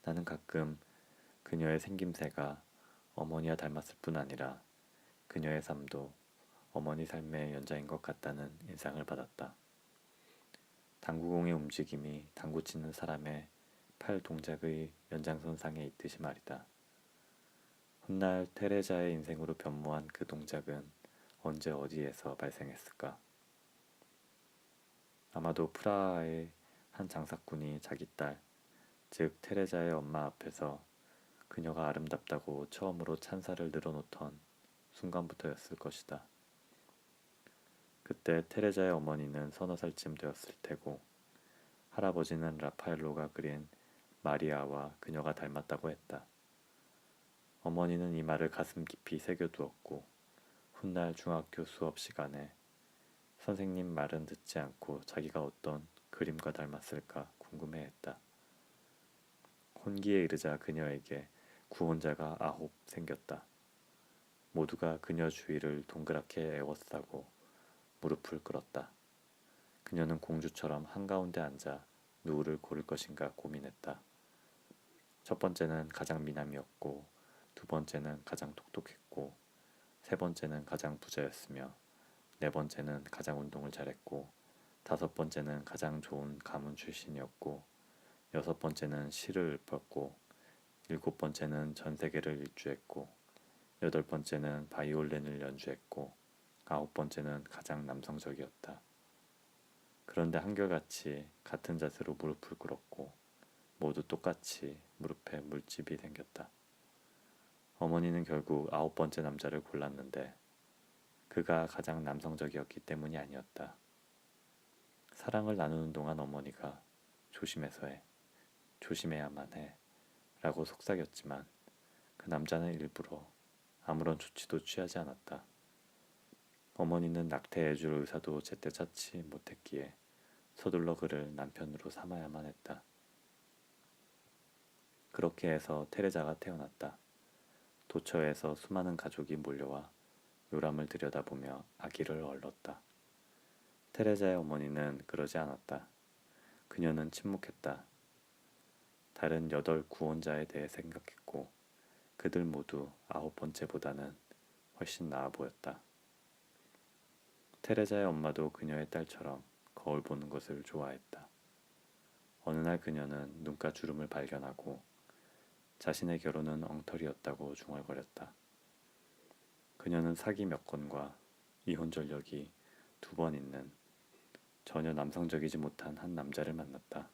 나는 가끔 그녀의 생김새가 어머니와 닮았을 뿐 아니라 그녀의 삶도 어머니 삶의 연장인 것 같다는 인상을 받았다. 당구공의 움직임이 당구 치는 사람의 팔 동작의 연장선상에 있듯이 말이다. 훗날 테레자의 인생으로 변모한 그 동작은 언제 어디에서 발생했을까? 아마도 프라하의 한 장사꾼이 자기 딸, 즉 테레자의 엄마 앞에서 그녀가 아름답다고 처음으로 찬사를 늘어놓던 순간부터였을 것이다. 그때 테레자의 어머니는 서너 살쯤 되었을 테고 할아버지는 라파엘로가 그린 마리아와 그녀가 닮았다고 했다. 어머니는 이 말을 가슴 깊이 새겨두었고 훗날 중학교 수업 시간에 선생님 말은 듣지 않고 자기가 어떤 그림과 닮았을까 궁금해했다. 혼기에 이르자 그녀에게 구혼자가 9 생겼다. 모두가 그녀 주위를 동그랗게 에워싸고 무릎을 꿇었다. 그녀는 공주처럼 한가운데 앉아 누구를 고를 것인가 고민했다. 첫 번째는 가장 미남이었고, 두 번째는 가장 똑똑했고, 세 번째는 가장 부자였으며, 네 번째는 가장 운동을 잘했고, 다섯 번째는 가장 좋은 가문 출신이었고, 여섯 번째는 시를 읊었고, 일곱 번째는 전 세계를 일주했고, 여덟 번째는 바이올린을 연주했고, 아홉 번째는 가장 남성적이었다. 그런데 한결같이 같은 자세로 무릎을 꿇었고 모두 똑같이 무릎에 물집이 생겼다. 어머니는 결국 9번째 남자를 골랐는데 그가 가장 남성적이었기 때문이 아니었다. 사랑을 나누는 동안 어머니가 조심해서 해, 조심해야만 해 라고 속삭였지만 그 남자는 일부러 아무런 조치도 취하지 않았다. 어머니는 낙태 해줄 의사도 제때 찾지 못했기에 서둘러 그를 남편으로 삼아야만 했다. 그렇게 해서 테레자가 태어났다. 도처에서 수많은 가족이 몰려와 요람을 들여다보며 아기를 얼렀다. 테레자의 어머니는 그러지 않았다. 그녀는 침묵했다. 다른 8 구원자에 대해 생각했고 그들 모두 9번째보다는 훨씬 나아 보였다. 테레자의 엄마도 그녀의 딸처럼 거울 보는 것을 좋아했다. 어느 날 그녀는 눈가 주름을 발견하고 자신의 결혼은 엉터리였다고 중얼거렸다. 그녀는 사기 몇 건과 이혼 전력이 2번 있는 전혀 남성적이지 못한 한 남자를 만났다.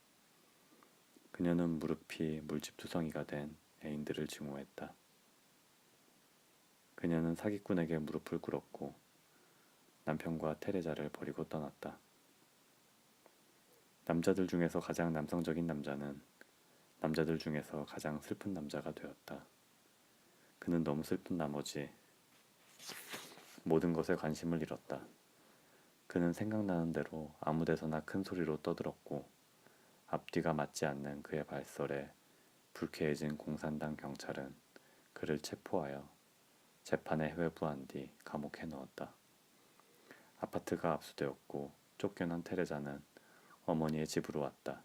그녀는 무릎이 물집투성이가 된 애인들을 증오했다. 그녀는 사기꾼에게 무릎을 꿇었고 남편과 테레자를 버리고 떠났다. 남자들 중에서 가장 남성적인 남자는 남자들 중에서 가장 슬픈 남자가 되었다. 그는 너무 슬픈 나머지 모든 것에 관심을 잃었다. 그는 생각나는 대로 아무 데서나 큰 소리로 떠들었고 앞뒤가 맞지 않는 그의 발설에 불쾌해진 공산당 경찰은 그를 체포하여 재판에 회부한 뒤 감옥에 넣었다. 아파트가 압수되었고 쫓겨난 테레자는 어머니의 집으로 왔다.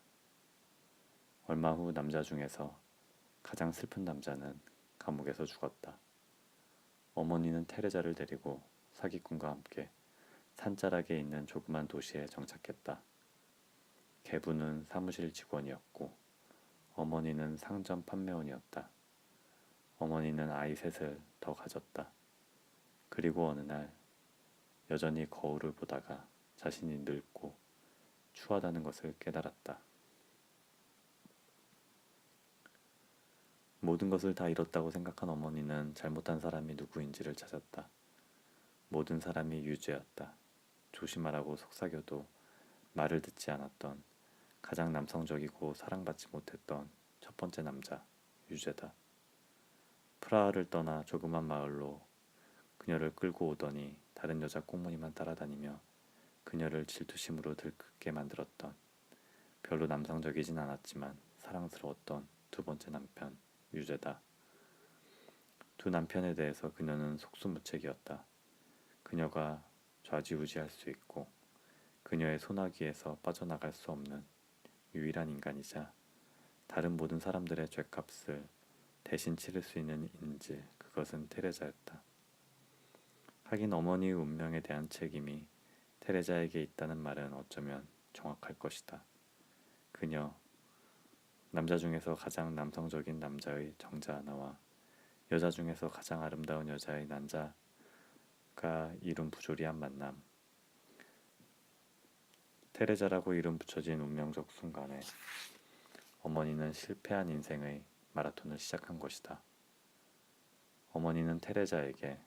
얼마 후 남자 중에서 가장 슬픈 남자는 감옥에서 죽었다. 어머니는 테레자를 데리고 사기꾼과 함께 산자락에 있는 조그만 도시에 정착했다. 계부는 사무실 직원이었고 어머니는 상점 판매원이었다. 어머니는 아이 셋을 더 가졌다. 그리고 어느 날 여전히 거울을 보다가 자신이 늙고 추하다는 것을 깨달았다. 모든 것을 다 잃었다고 생각한 어머니는 잘못한 사람이 누구인지를 찾았다. 모든 사람이 유죄였다. 조심하라고 속삭여도 말을 듣지 않았던 가장 남성적이고 사랑받지 못했던 첫 번째 남자, 유죄다. 프라하를 떠나 조그만 마을로 그녀를 끌고 오더니 다른 여자 꽁무니만 따라다니며 그녀를 질투심으로 들끓게 만들었던 별로 남성적이진 않았지만 사랑스러웠던 두 번째 남편, 유죄다. 두 남편에 대해서 그녀는 속수무책이었다. 그녀가 좌지우지할 수 있고 그녀의 소나기에서 빠져나갈 수 없는 유일한 인간이자 다른 모든 사람들의 죗값을 대신 치를 수 있는 인질, 그것은 테레자였다. 하긴 어머니의 운명에 대한 책임이 테레자에게 있다는 말은 어쩌면 정확할 것이다. 그녀, 남자 중에서 가장 남성적인 남자의 정자 하나와 여자 중에서 가장 아름다운 여자의 난자가 이룬 부조리한 만남. 테레자라고 이름 붙여진 운명적 순간에 어머니는 실패한 인생의 마라톤을 시작한 것이다. 어머니는 테레자에게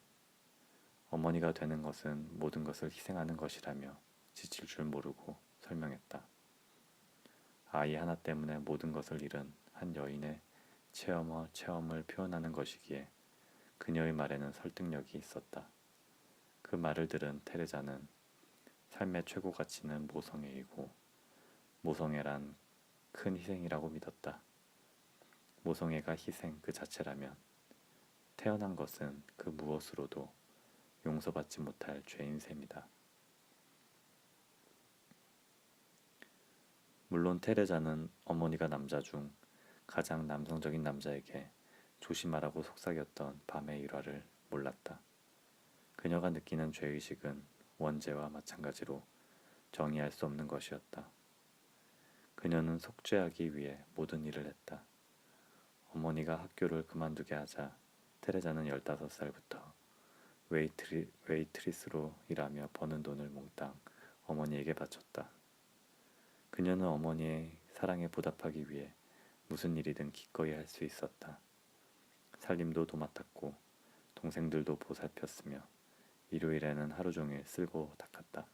어머니가 되는 것은 모든 것을 희생하는 것이라며 지칠 줄 모르고 설명했다. 아이 하나 때문에 모든 것을 잃은 한 여인의 체험을 표현하는 것이기에 그녀의 말에는 설득력이 있었다. 그 말을 들은 테레자는 삶의 최고 가치는 모성애이고 모성애란 큰 희생이라고 믿었다. 모성애가 희생 그 자체라면 태어난 것은 그 무엇으로도 용서받지 못할 죄인 셈이다. 물론 테레자는 어머니가 남자 중 가장 남성적인 남자에게 조심하라고 속삭였던 밤의 일화를 몰랐다. 그녀가 느끼는 죄의식은 원죄와 마찬가지로 정의할 수 없는 것이었다. 그녀는 속죄하기 위해 모든 일을 했다. 어머니가 학교를 그만두게 하자 테레자는 15살부터 웨이트리스로 일하며 버는 돈을 몽땅 어머니에게 바쳤다. 그녀는 어머니의 사랑에 보답하기 위해 무슨 일이든 기꺼이 할 수 있었다. 살림도 도맡았고 동생들도 보살폈으며 일요일에는 하루 종일 쓸고 닦았다.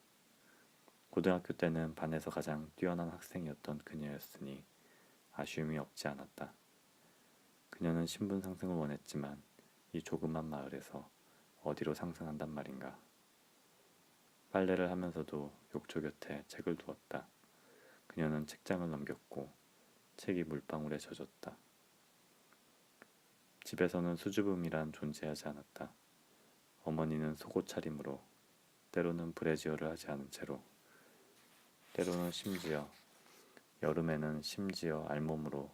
고등학교 때는 반에서 가장 뛰어난 학생이었던 그녀였으니 아쉬움이 없지 않았다. 그녀는 신분 상승을 원했지만 이 조그만 마을에서 어디로 상승한단 말인가. 빨래를 하면서도 욕조 곁에 책을 두었다. 그녀는 책장을 넘겼고 책이 물방울에 젖었다. 집에서는 수줍음이란 존재하지 않았다. 어머니는 속옷 차림으로, 때로는 브래지어를 하지 않은 채로, 때로는 여름에는 심지어 알몸으로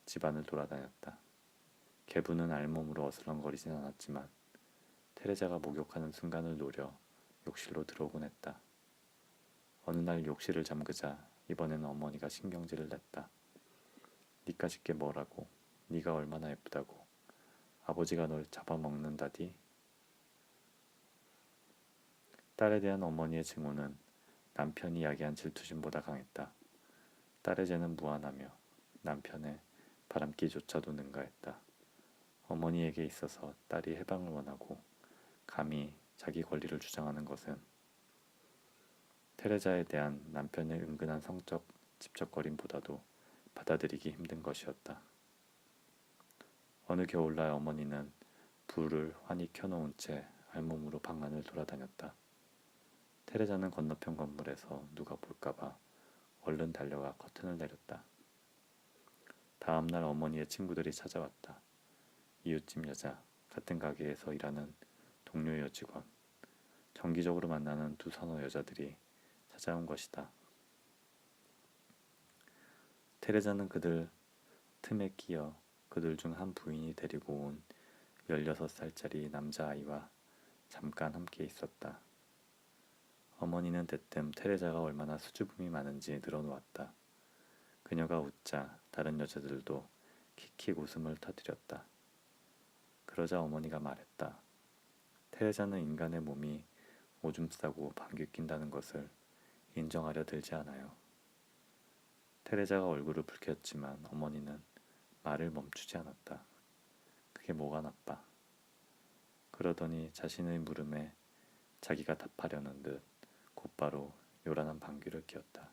집안을 돌아다녔다. 개부는 알몸으로 어슬렁거리진 않았지만 테레자가 목욕하는 순간을 노려 욕실로 들어오곤 했다. 어느 날 욕실을 잠그자 이번에는 어머니가 신경질을 냈다. 니까짓 게 뭐라고? 니가 얼마나 예쁘다고? 아버지가 널 잡아먹는다디? 딸에 대한 어머니의 증오는 남편이 야기한 질투심보다 강했다. 딸의 죄는 무한하며 남편의 바람기조차도 능가했다. 어머니에게 있어서 딸이 해방을 원하고 감히 자기 권리를 주장하는 것은 테레자에 대한 남편의 은근한 성적 집적거림보다도 받아들이기 힘든 것이었다. 어느 겨울날 어머니는 불을 환히 켜놓은 채 알몸으로 방 안을 돌아다녔다. 테레자는 건너편 건물에서 누가 볼까봐 얼른 달려가 커튼을 내렸다. 다음 날 어머니의 친구들이 찾아왔다. 이웃집 여자, 같은 가게에서 일하는 동료 여직원, 정기적으로 만나는 두 서너 여자들이 찾아온 것이다. 테레자는 그들 틈에 끼어 그들 중 한 부인이 데리고 온 16살짜리 남자아이와 잠깐 함께 있었다. 어머니는 대뜸 테레자가 얼마나 수줍음이 많은지 늘어놓았다. 그녀가 웃자 다른 여자들도 킥킥 웃음을 터뜨렸다. 그러자 어머니가 말했다. 테레자는 인간의 몸이 오줌 싸고 방귀 낀다는 것을 인정하려 들지 않아요. 테레자가 얼굴을 붉혔지만 어머니는 말을 멈추지 않았다. 그게 뭐가 나빠? 그러더니 자신의 물음에 자기가 답하려는 듯 곧바로 요란한 방귀를 뀌었다.